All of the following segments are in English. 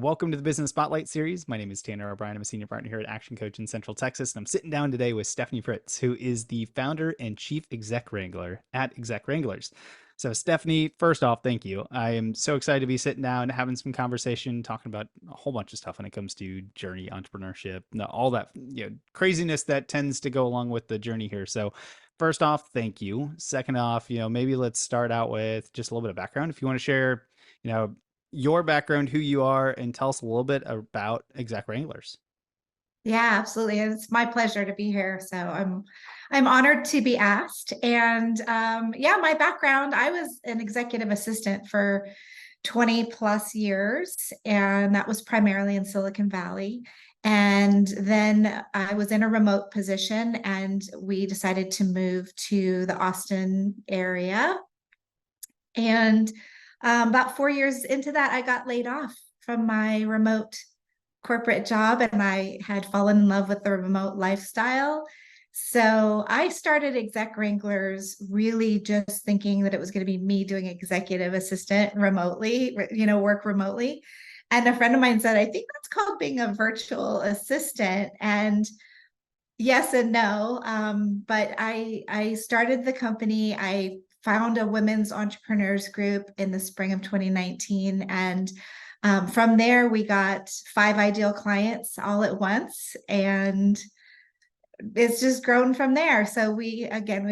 Welcome to the Business Spotlight series. My name is Tanner O'Brien. I'm a senior partner here at Action Coach in Central Texas, and I'm sitting down today with Stephanie Fritts, who is the founder and chief exec wrangler at Exec Wranglers. So, Stephanie, first off, thank you. I am so excited to be sitting down, having some conversation, talking about a whole bunch of stuff when it comes to journey, entrepreneurship, all that craziness that tends to go along with the journey here. So, first off, thank you. Second off, maybe let's start out with just a little bit of background. If you want to share, you know, your background, who you are, and tell us a little bit about Exec Wranglers. Yeah, absolutely. It's my pleasure to be here. So I'm honored to be asked. And yeah, my background, I was an executive assistant for 20 plus years, and that was primarily in Silicon Valley. And then I was in a remote position, and we decided to move to the Austin area. And about 4 years into that, I got laid off from my remote corporate job, and I had fallen in love with the remote lifestyle. So I started Exec Wranglers really just thinking that it was going to be me doing executive assistant remotely, work remotely. And a friend of mine said, I think that's called being a virtual assistant. And yes and no. But I started the company. I found a women's entrepreneurs group in the spring of 2019. And from there, we got 5 ideal clients all at once. And it's just grown from there. So we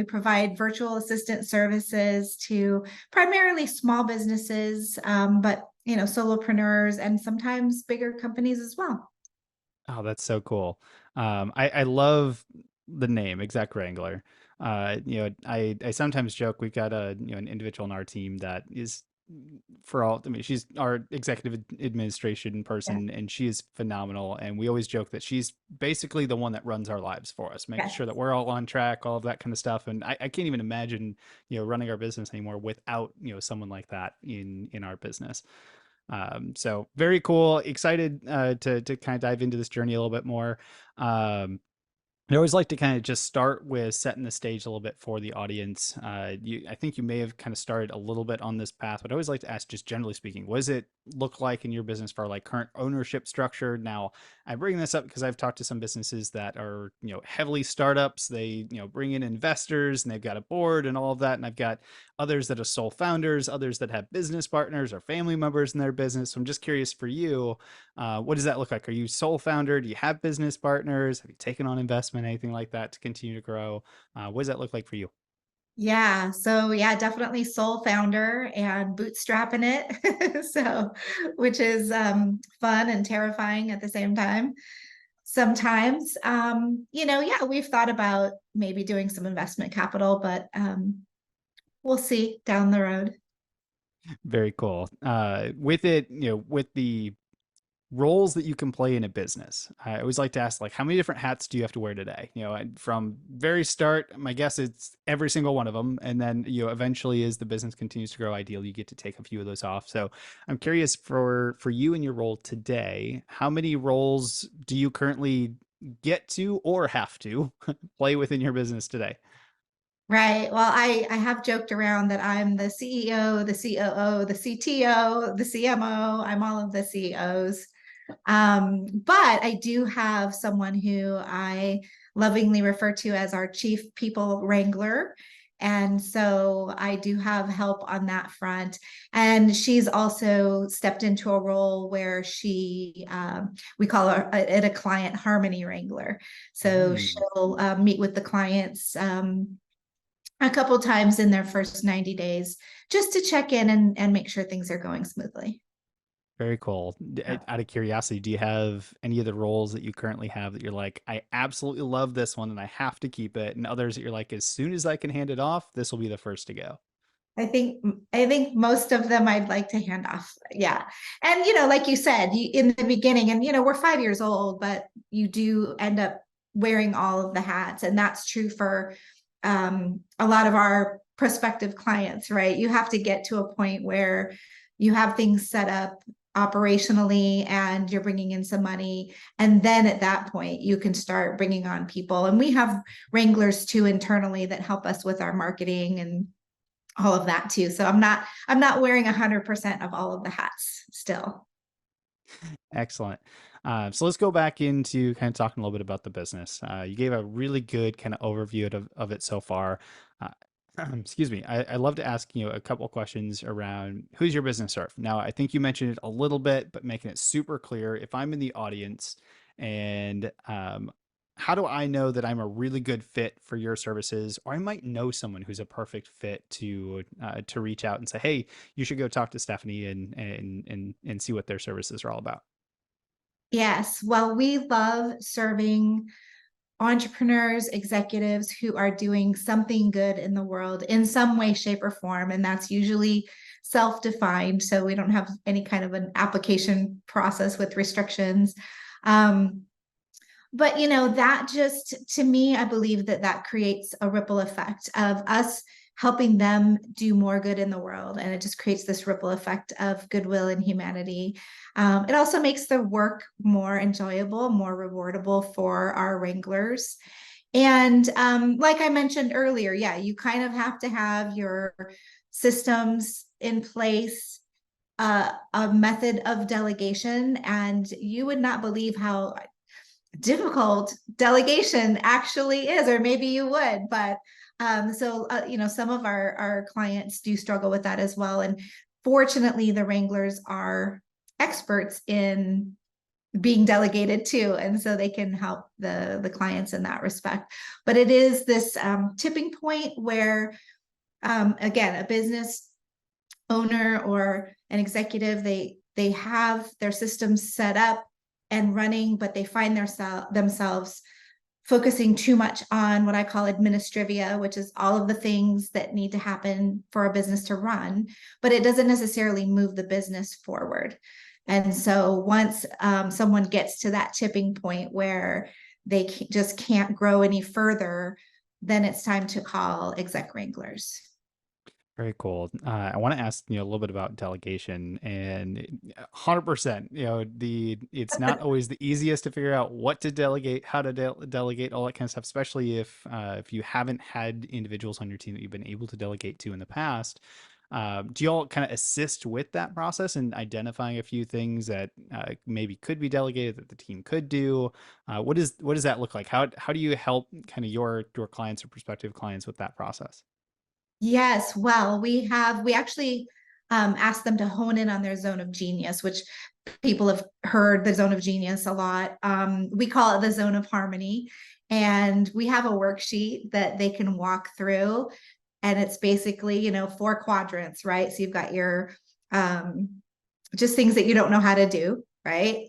provide virtual assistant services to primarily small businesses, but solopreneurs and sometimes bigger companies as well. Oh, that's so cool. I love the name Exec Wrangler. I sometimes joke we've got an individual in our team that is for all. I mean, she's our executive administration Yeah. person, and she is phenomenal. And we always joke that she's basically the one that runs our lives for us, making Yes. sure that we're all on track, all of that kind of stuff. And I can't even imagine running our business anymore without someone like that in our business. So very cool. Excited to kind of dive into this journey a little bit more. I always like to kind of just start with setting the stage a little bit for the audience. I think you may have kind of started a little bit on this path, but I always like to ask, just generally speaking, what does it look like in your business for like current ownership structure? Now, I bring this up because I've talked to some businesses that are, heavily startups. They, bring in investors and they've got a board and all of that. And I've got others that are sole founders, others that have business partners or family members in their business. So I'm just curious for you, what does that look like? Are you sole founder? Do you have business partners? Have you taken on investment, anything like that to continue to grow? What does that look like for you? Yeah. So yeah, definitely sole founder and bootstrapping it. So, which is fun and terrifying at the same time. Sometimes, yeah, we've thought about maybe doing some investment capital, but we'll see down the road. Very cool. With it, with the roles that you can play in a business. I always like to ask, like, how many different hats do you have to wear today? From very start, my guess it's every single one of them. And then, eventually as the business continues to grow, ideally you get to take a few of those off. So I'm curious for you in your role today, how many roles do you currently get to or have to play within your business today? Right. Well, I have joked around that I'm the CEO, the COO, the CTO, the CMO. I'm all of the CEOs. But I do have someone who I lovingly refer to as our chief people wrangler. And so I do have help on that front. And she's also stepped into a role where we call it a client harmony wrangler. So Mm. she'll meet with the clients a couple times in their first 90 days just to check in and make sure things are going smoothly. Very cool. Out of curiosity, do you have any of the roles that you currently have that you're like, I absolutely love this one and I have to keep it, and others that you're like, as soon as I can hand it off, this will be the first to go? I think most of them I'd like to hand off. Yeah. And like you said, in the beginning, and we're 5 years old, but you do end up wearing all of the hats. And that's true for a lot of our prospective clients, right? You have to get to a point where you have things set up operationally and you're bringing in some money. And then at that point, you can start bringing on people. And we have wranglers too internally that help us with our marketing and all of that too. So I'm not wearing 100% of all of the hats still. Excellent. So let's go back into kind of talking a little bit about the business. You gave a really good kind of overview of it so far. Uh, excuse me. I love to ask a couple of questions around who's your business serve. Now, I think you mentioned it a little bit, but making it super clear. If I'm in the audience and how do I know that I'm a really good fit for your services, or I might know someone who's a perfect fit to reach out and say, hey, you should go talk to Stephanie and see what their services are all about. Yes, well, we love serving entrepreneurs, executives who are doing something good in the world in some way, shape, or form. And that's usually self defined. So we don't have any kind of an application process with restrictions. Um, but that just, to me, I believe that that creates a ripple effect of us helping them do more good in the world, and it just creates this ripple effect of goodwill and humanity. It also makes the work more enjoyable, more rewardable for our wranglers. And like I mentioned earlier, yeah, you kind of have to have your systems in place, a method of delegation, and you would not believe how difficult delegation actually is, or maybe you would, but some of our clients do struggle with that as well. And fortunately, the Wranglers are experts in being delegated to, and so they can help the clients in that respect. But it is this tipping point where, again, a business owner or an executive, they have their systems set up and running, but they find themselves focusing too much on what I call administrivia, which is all of the things that need to happen for a business to run, but it doesn't necessarily move the business forward. And so once someone gets to that tipping point where they just can't grow any further, then it's time to call exec wranglers. Very cool. I want to ask a little bit about delegation, and 100%. It's not always the easiest to figure out what to delegate, how to delegate, all that kind of stuff. Especially if you haven't had individuals on your team that you've been able to delegate to in the past. Do you all kind of assist with that process and identifying a few things that maybe could be delegated that the team could do? What does that look like? How do you help kind of your clients or prospective clients with that process? Yes, well, we actually asked them to hone in on their zone of genius, which people have heard the zone of genius a lot. We call it the zone of harmony, and we have a worksheet that they can walk through, and it's basically 4 quadrants, right? So you've got your just things that you don't know how to do, right?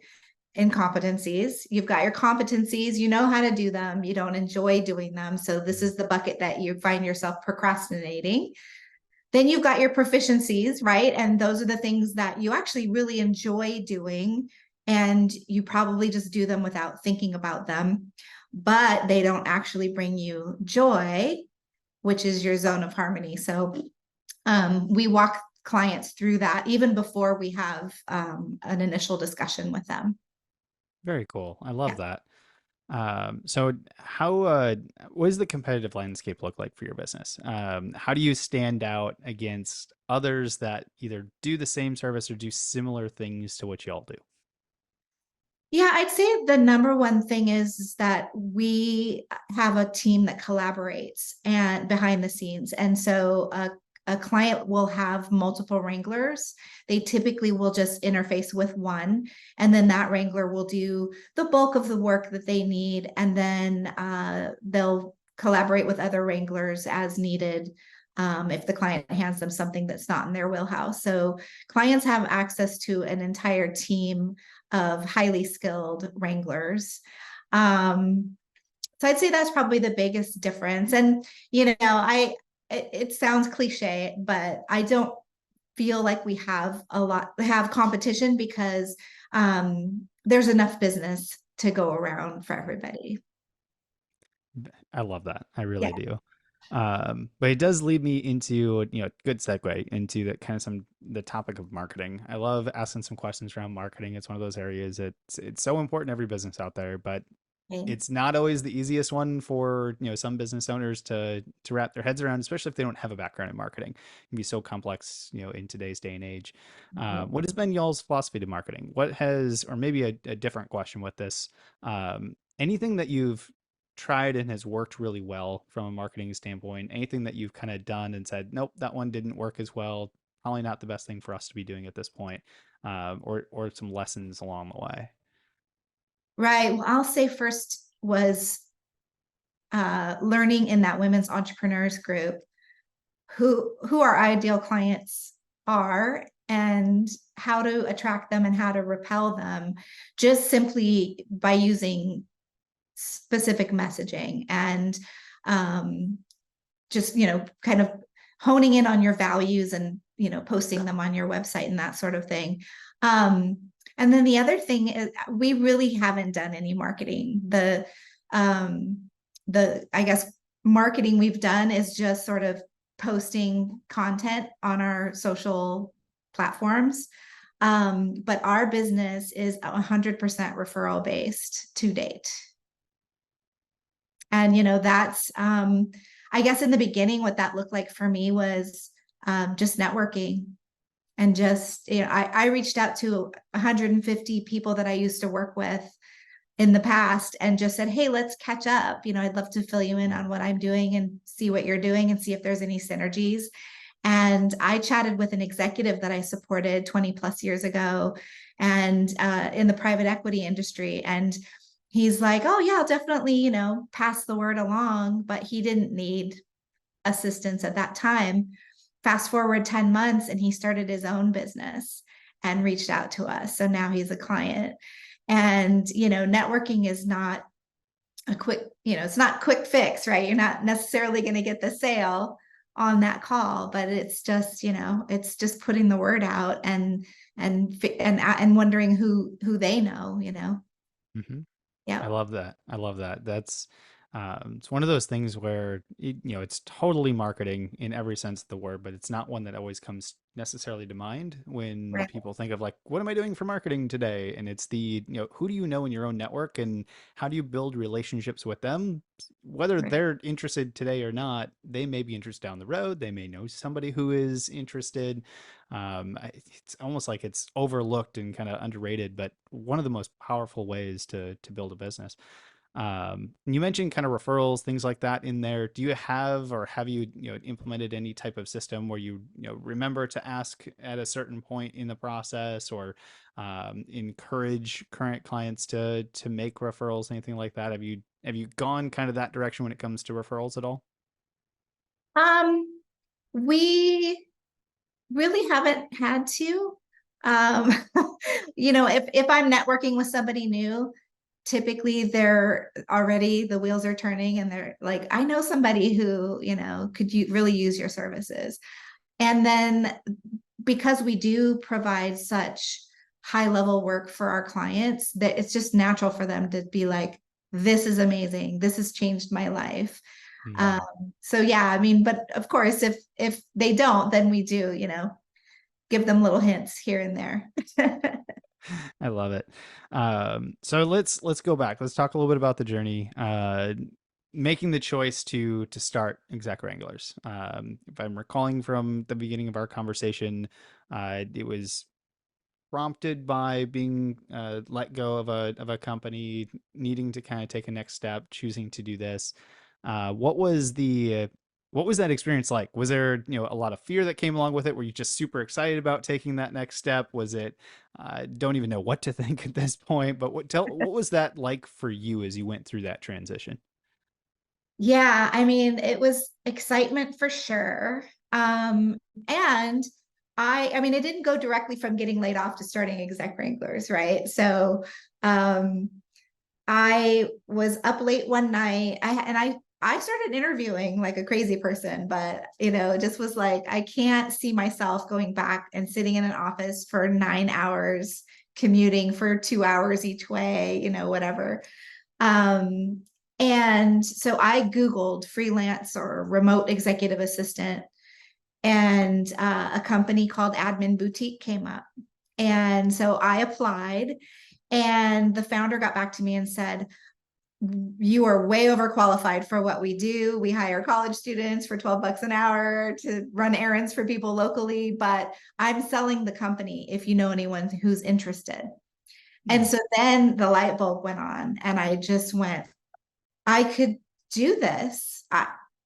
Incompetencies. You've got your competencies, you know how to do them, you don't enjoy doing them. So this is the bucket that you find yourself procrastinating. Then you've got your proficiencies, right? And those are the things that you actually really enjoy doing. And you probably just do them without thinking about them, but they don't actually bring you joy, which is your zone of harmony. So we walk clients through that even before we have an initial discussion with them. Very cool. I love Yeah. that. So what does the competitive landscape look like for your business? How do you stand out against others that either do the same service or do similar things to what y'all do? Yeah, I'd say the number one thing is that we have a team that collaborates and behind the scenes. And so a client will have multiple wranglers. They typically will just interface with one, and then that wrangler will do the bulk of the work that they need. And then they'll collaborate with other wranglers as needed if the client hands them something that's not in their wheelhouse. So clients have access to an entire team of highly skilled wranglers. Um, so I'd say that's probably the biggest difference. And it sounds cliche, but I don't feel like we have competition because there's enough business to go around for everybody. I love that. I Yeah. really do. But it does lead me into, good segue into the topic of marketing. I love asking some questions around marketing. It's one of those areas it's so important to every business out there, but Okay. it's not always the easiest one for some business owners to wrap their heads around, especially if they don't have a background in marketing. It can be so complex, in today's day and age. What has been y'all's philosophy to marketing? What has, or maybe a different question with this, anything that you've tried and has worked really well from a marketing standpoint? Anything that you've kind of done and said, nope, that one didn't work as well. Probably not the best thing for us to be doing at this point, or some lessons along the way. Right. Well, I'll say first was learning in that women's entrepreneurs group who our ideal clients are and how to attract them and how to repel them, just simply by using specific messaging and just kind of honing in on your values and posting them on your website and that sort of thing. And then the other thing is we really haven't done any marketing. The I guess marketing we've done is just sort of posting content on our social platforms. But our business is 100% referral based to date. And that's I guess in the beginning what that looked like for me was just networking. And just I reached out to 150 people that I used to work with in the past and just said, hey, let's catch up. I'd love to fill you in on what I'm doing and see what you're doing and see if there's any synergies. And I chatted with an executive that I supported 20 plus years ago and in the private equity industry. And he's like, oh yeah, I'll definitely, pass the word along, but he didn't need assistance at that time. Fast forward 10 months and he started his own business and reached out to us. So now he's a client. And, networking is not a quick, it's not quick fix, right? You're not necessarily going to get the sale on that call, but it's just, it's just putting the word out and wondering who they know. Mm-hmm. I Yeah. love that. I love that. That's it's one of those things where it's totally marketing in every sense of the word, but it's not one that always comes necessarily to mind when Right. people think of like, what am I doing for marketing today? And it's the, who do you know in your own network and how do you build relationships with them? Whether Right. they're interested today or not, they may be interested down the road. They may know somebody who is interested. It's almost like it's overlooked and kind of underrated, but one of the most powerful ways to build a business. You mentioned kind of referrals, things like that in there. Do you have, or have you, implemented any type of system where you remember to ask at a certain point in the process, or encourage current clients to make referrals, anything like that? Have you gone kind of that direction when it comes to referrals at all? Um, we really haven't had to. Um, if I'm networking with somebody new, typically they're already the wheels are turning and they're like, I know somebody who, could you really use your services. And then because we do provide such high level work for our clients that it's just natural for them to be like, this is amazing. This has changed my life. Um, Mhm. so yeah, I mean, but of course, if they don't, then we do, give them little hints here and there. I love it. So let's go back. Let's talk a little bit about the journey. Making the choice to start Exec Wranglers. If I'm recalling from the beginning of our conversation, it was prompted by being let go of a company, needing to kind of take a next step, choosing to do this. What was the what was that experience like? Was there a lot of fear that came along with it? Were you just super excited about taking that next step? Was it don't even know what to think at this point? But what was that like for you as you went through that transition? Yeah, I mean, it was excitement for sure. And I mean, it didn't go directly from getting laid off to starting Exec Wranglers, right? So um, I was up late one night. I started interviewing like a crazy person, but just was like, I can't see myself going back and sitting in an office for 9 hours, commuting for 2 hours each way, whatever. Um, and so I Googled freelance or remote executive assistant, and a company called Admin Boutique came up. And so I applied, and the founder got back to me and said, you are way overqualified for what we do. We hire college students for 12 bucks an hour to run errands for people locally, but I'm selling the company if you know anyone who's interested. And Hmm. so then the light bulb went on, and I just went, I could do this.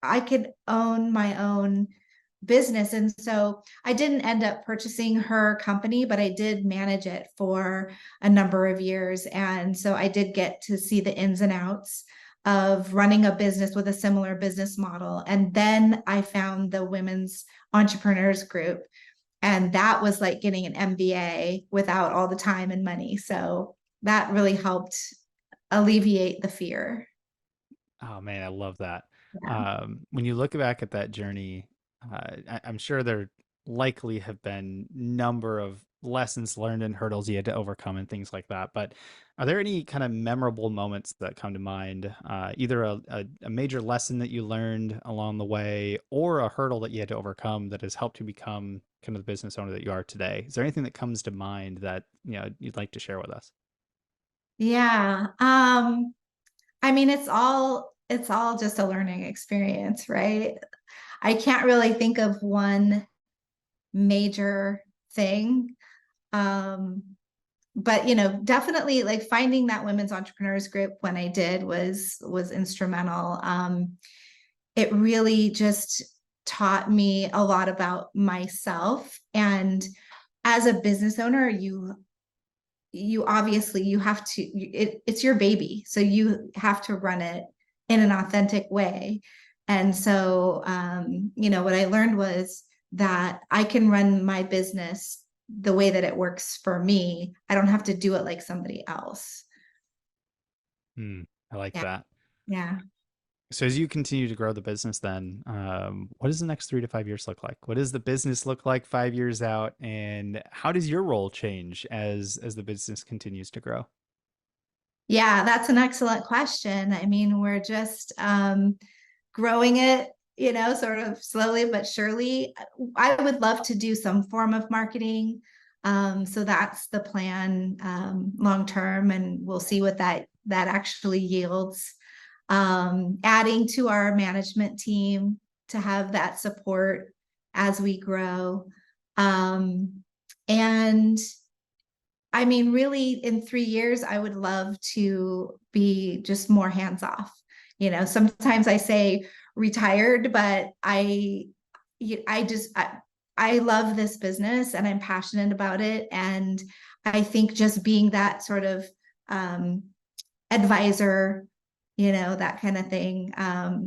I could own my own business. And so I didn't end up purchasing her company, but I did manage it for a number of years. And so I did get to see the ins and outs of running a business with a similar business model. And then I found the Women's Entrepreneurs Group. And that was like getting an MBA without all the time and money. So that really helped alleviate the fear. Oh man, I love that. Yeah. When you look back at that journey, I'm sure there likely have been number of lessons learned and hurdles you had to overcome and things like that. But are there any kind of memorable moments that come to mind? Either a major lesson that you learned along the way, or a hurdle that you had to overcome that has helped you become kind of the business owner that you are today? Is there anything that comes to mind that you'd like to share with us? Yeah. I mean, it's all just a learning experience, right? I can't really think of one major thing. Um, but definitely like finding that women's entrepreneurs group when I did was instrumental. It really just taught me a lot about myself. And as a business owner, you obviously you have to it's your baby, so you have to run it in an authentic way. And so what I learned was that I can run my business the way that it works for me. I don't have to do it like somebody else. Hmm, I like Yeah. that. Yeah. So as you continue to grow the business, then what does the next 3 to 5 years look like? What does the business look like 5 years out, and how does your role change as the business continues to grow? Yeah, that's an excellent question. I mean, we're just growing it, sort of slowly but surely. I would love to do some form of marketing. So that's the plan long term, and we'll see what that actually yields. Adding to our management team to have that support as we grow. And I mean, really, in 3 years, I would love to be just more hands off. Sometimes I say retired, but I just, I love this business and I'm passionate about it. And I think just being that sort of um, advisor, that kind of thing,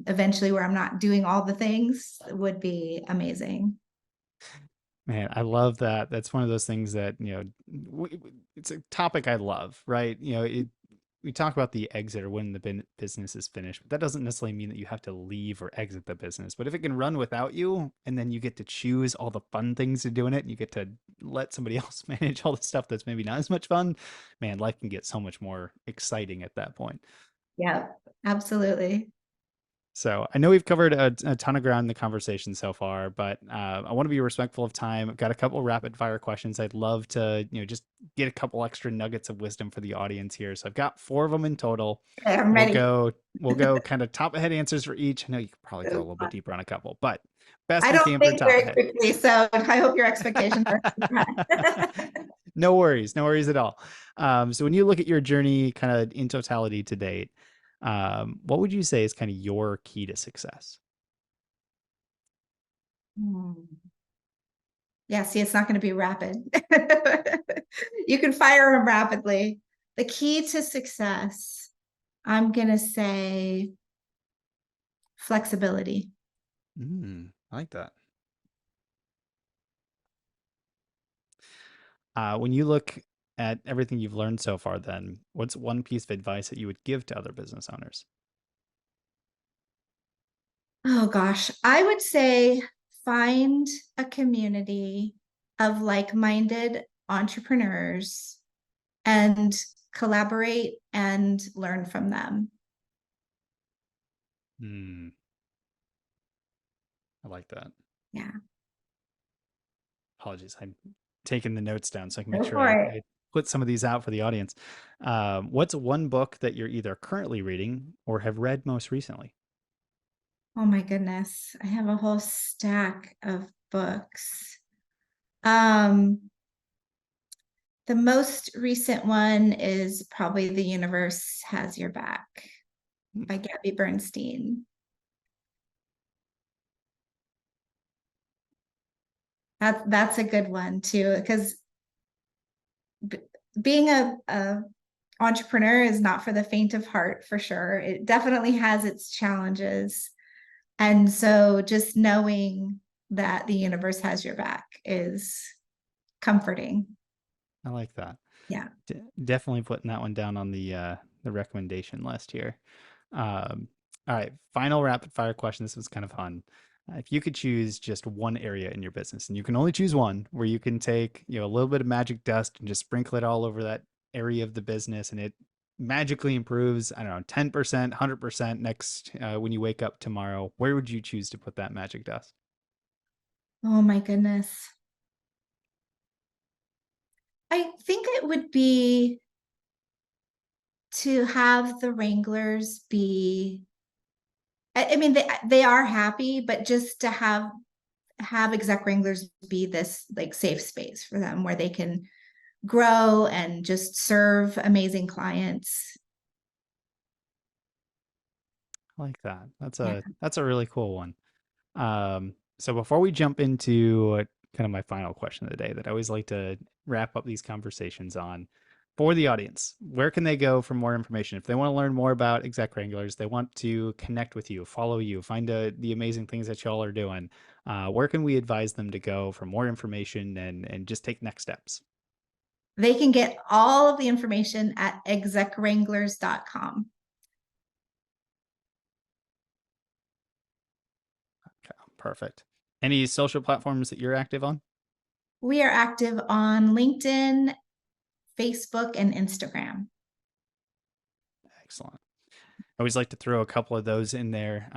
eventually where I'm not doing all the things would be amazing. Man, I love that. That's one of those things that, it's a topic I love, right? We talk about the exit or when the business is finished, but that doesn't necessarily mean that you have to leave or exit the business. But if it can run without you, and then you get to choose all the fun things to do in it, and you get to let somebody else manage all the stuff that's maybe not as much fun, man, life can get so much more exciting at that point. Yeah, absolutely. So I know we've covered a ton of ground in the conversation so far, but I want to be respectful of time. I've got a couple rapid fire questions. I'd love to, just get a couple extra nuggets of wisdom for the audience here. So I've got four of them in total. Okay, I'm We'll ready. go, we'll go kind of top of head answers for each. I know you could probably go a little bit deeper on a couple, but best I we don't can for think top very ahead. quickly, so I hope your expectations are high. No worries, no worries at all. So when you look at your journey kind of in totality to date, what would you say is kind of your key to success? Yeah, see, it's not going to be rapid. You can fire them rapidly. The key to success, I'm going to say flexibility. I like that. When you look at everything you've learned so far, then what's one piece of advice that you would give to other business owners? Oh gosh, I would say find a community of like-minded entrepreneurs and collaborate and learn from them. Hmm, I like that. Yeah, Apologies, I'm taking the notes down so I can make go sure for I it. put some of these out for the audience. What's one book that you're either currently reading or have read most recently? Oh my goodness. I have a whole stack of books. Um, the most recent one is probably The Universe Has Your Back Hmm, by Gabby Bernstein. That's a good one too, because b- being a entrepreneur is not for the faint of heart, for sure. It definitely has its challenges. And so just knowing that the universe has your back is comforting. I like that. Yeah. Definitely putting that one down on the recommendation list here. All right, final rapid fire question. This was kind of fun. If you could choose just one area in your business, and you can only choose one, where you can take a little bit of magic dust and just sprinkle it all over that area of the business, and it magically improves, I don't know, 10%, 100% next when you wake up tomorrow, where would you choose to put that magic dust? Oh my goodness. I think it would be to have the Wranglers be, I mean, they are happy, but just to have Exec Wranglers be this like safe space for them where they can grow and just serve amazing clients. I like that. Yeah. That's a really cool one. So before we jump into kind of my final question of the day that I always like to wrap up these conversations on for the audience, where can they go for more information? If they want to learn more about Exec Wranglers, they want to connect with you, follow you, find the amazing things that y'all are doing, where can we advise them to go for more information and just take next steps? They can get all of the information at execwranglers.com. Okay, perfect. Any social platforms that you're active on? We are active on LinkedIn, Facebook, and Instagram. Excellent. I always like to throw a couple of those in there.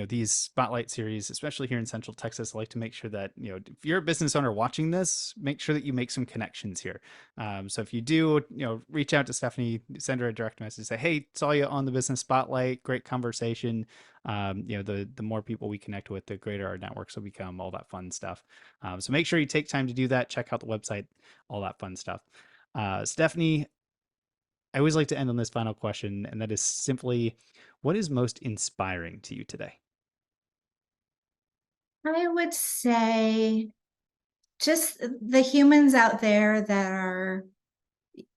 These spotlight series, especially here in Central Texas, I like to make sure that, if you're a business owner watching this, make sure that you make some connections here. So if you do, reach out to Stephanie, send her a direct message, say, hey, saw you on the business spotlight, great conversation. The more people we connect with, the greater our networks will become, all that fun stuff. So make sure you take time to do that. Check out the website, all that fun stuff. Stephanie, I always like to end on this final question, and that is simply, what is most inspiring to you today? I would say just the humans out there that are,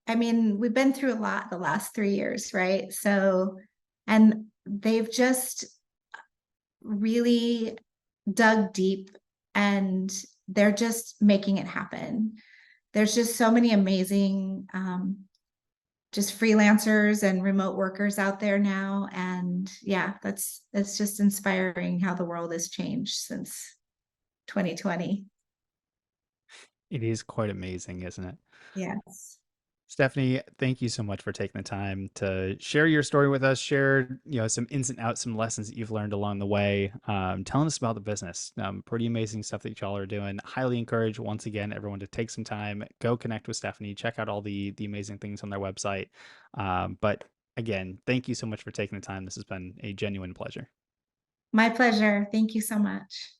I mean, we've been through a lot the last 3 years, right? So, and they've just really dug deep and they're just making it happen. There's just so many amazing just freelancers and remote workers out there now. And yeah, it's just inspiring how the world has changed since 2020. It is quite amazing, isn't it? Yes. Stephanie, thank you so much for taking the time to share your story with us, share, some ins and outs, some lessons that you've learned along the way, telling us about the business. Pretty amazing stuff that y'all are doing. Highly encourage, once again, everyone to take some time, go connect with Stephanie, check out all the amazing things on their website. But again, thank you so much for taking the time. This has been a genuine pleasure. My pleasure. Thank you so much.